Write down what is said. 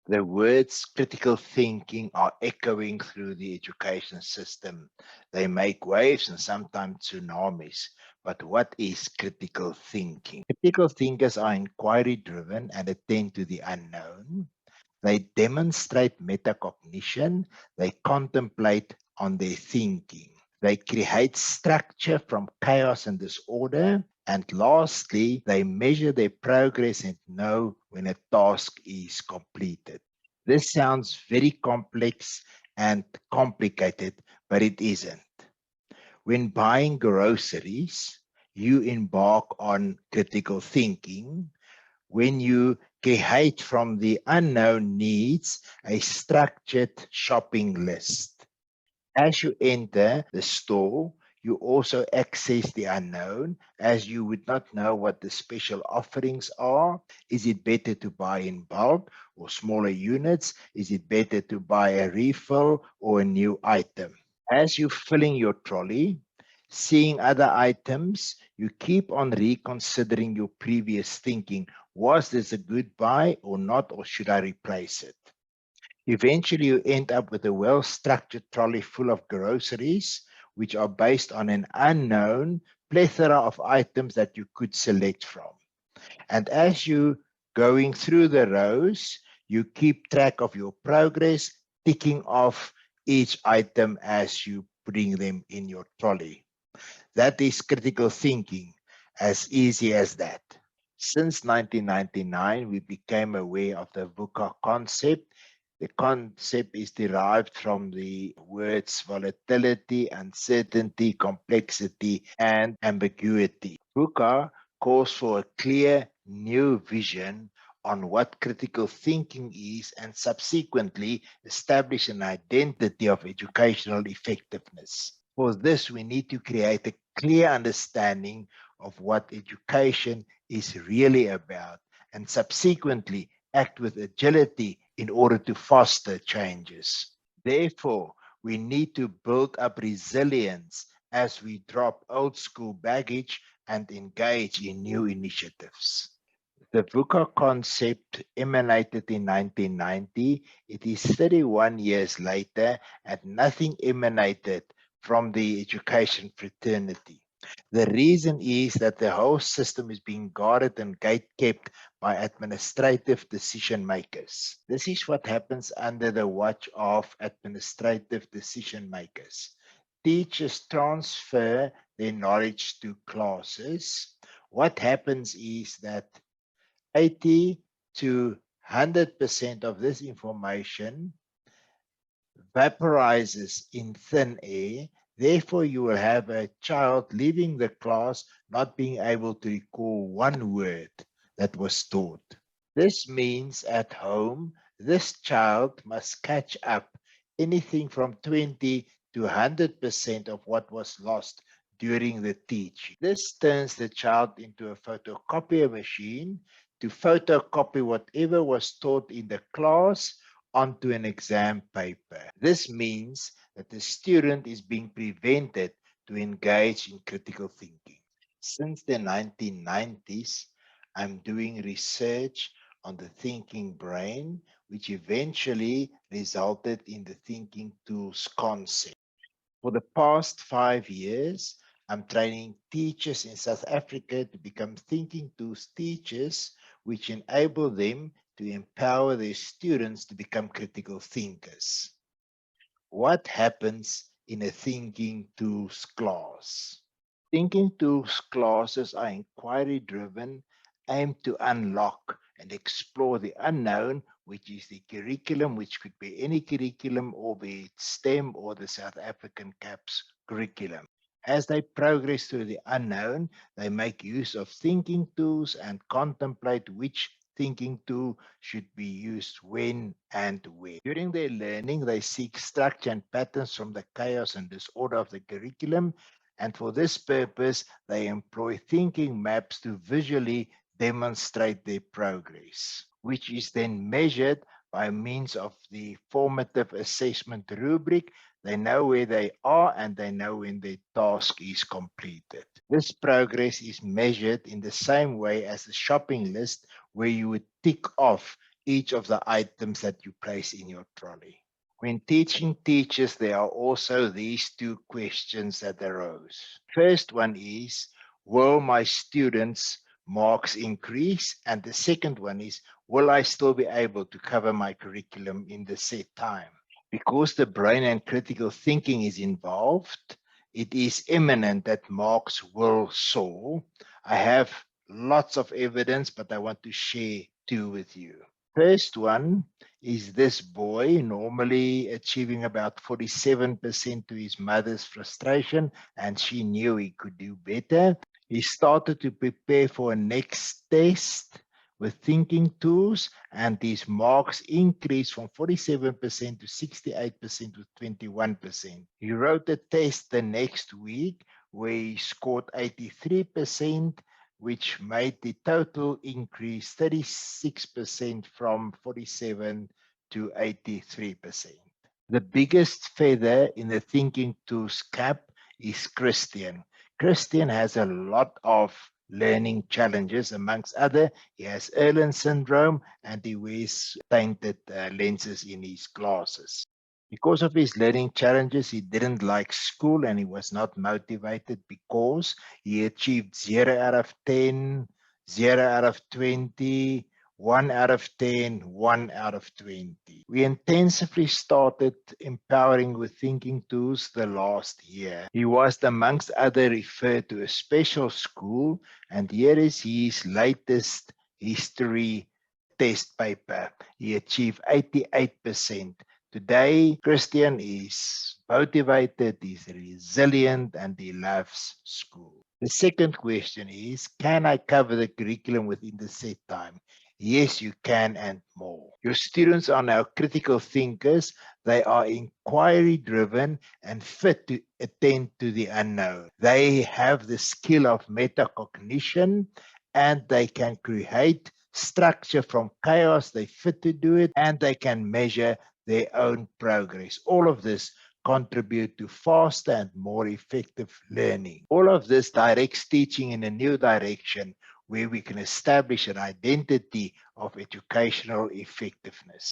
The words critical thinking are echoing through the education system. They make waves and sometimes tsunamis. But what is critical thinking? Critical thinkers are inquiry driven and attend to the unknown. They demonstrate metacognition. They contemplate on their thinking. They create structure from chaos and disorder. And lastly, they measure their progress and know when a task is completed. This sounds very complex and complicated, but it isn't. When buying groceries, you embark on critical thinking. When you create from the unknown needs a structured shopping list. As you enter the store, you also access the unknown as you would not know what the special offerings are. Is it better to buy in bulk or smaller units? Is it better to buy a refill or a new item? As you're filling your trolley, seeing other items, you keep on reconsidering your previous thinking. Was this a good buy or not, or should I replace it? Eventually, you end up with a well structured trolley full of groceries, which are based on an unknown plethora of items that you could select from. And as you going through the rows, you keep track of your progress, ticking off each item as you bring them in your trolley. That is critical thinking, as easy as that. Since 1999, we became aware of the VUCA concept. The concept is derived from the words volatility, uncertainty, complexity, and ambiguity. VUCA calls for a clear new vision on what critical thinking is and subsequently establish an identity of educational effectiveness. For this, we need to create a clear understanding of what education is really about and subsequently act with agility in order to foster changes. Therefore, we need to build up resilience as we drop old school baggage and engage in new initiatives. The VUCA concept emanated in 1990. It is 31 years later, and nothing emanated from the education fraternity. The reason is that the whole system is being guarded and gate-kept by administrative decision makers. This is what happens under the watch of administrative decision makers. Teachers transfer their knowledge to classes. What happens is that 80 to 100% of this information vaporizes in thin air. Therefore, you will have a child leaving the class not being able to recall one word that was taught. This means at home, this child must catch up anything from 20 to 100% of what was lost during the teaching. This turns the child into a photocopier machine to photocopy whatever was taught in the class onto an exam paper. This means that the student is being prevented to engage in critical thinking. Since the 1990s, I'm doing research on the thinking brain, which eventually resulted in the thinking tools concept. For the past 5 years, I'm training teachers in South Africa to become thinking tools teachers, which enable them to empower their students to become critical thinkers. What happens in a thinking tools class? Thinking tools classes are inquiry driven, aimed to unlock and explore the unknown, which is the curriculum, which could be any curriculum, or be it STEM or the South African CAPS curriculum. As they progress through the unknown, they make use of thinking tools and contemplate which thinking tool should be used when and where. During their learning, they seek structure and patterns from the chaos and disorder of the curriculum, and for this purpose, they employ thinking maps to visually demonstrate their progress, which is then measured by means of the formative assessment rubric. They know where they are and they know when their task is completed. This progress is measured in the same way as the shopping list, where you would tick off each of the items that you place in your trolley. When teaching teachers, there are also these two questions that arose. First one is, will my students' marks increase? And the second one is, will I still be able to cover my curriculum in the set time? Because the brain and critical thinking is involved, it is imminent that marks will soar. I have lots of evidence, but I want to share two with you. First one is this boy, normally achieving about 47% to his mother's frustration, and she knew he could do better. He started to prepare for a next test with thinking tools, and his marks increased from 47% to 68% with 21%. He wrote the test the next week where he scored 83%, which made the total increase 36% from 47 to 83%. The biggest feather in the thinking tools cap is Christian. Christian has a lot of learning challenges. Amongst other, he has Erlen syndrome and he wears tinted lenses in his glasses. Because of his learning challenges, he didn't like school and he was not motivated because he achieved 0 out of 10, 0 out of 20, 1 out of 10, 1 out of 20. We intensively started empowering with thinking tools the last year. He was, amongst other, referred to a special school, and here is his latest history test paper. He achieved 88%. Today, Christian is motivated, he's resilient, and he loves school. The second question is, can I cover the curriculum within the set time? Yes, you can and more. Your students are now critical thinkers. They are inquiry driven and fit to attend to the unknown. They have the skill of metacognition and they can create structure from chaos. They fit to do it and they can measure their own progress. All of this contribute to faster and more effective learning. All of this directs teaching in a new direction where we can establish an identity of educational effectiveness.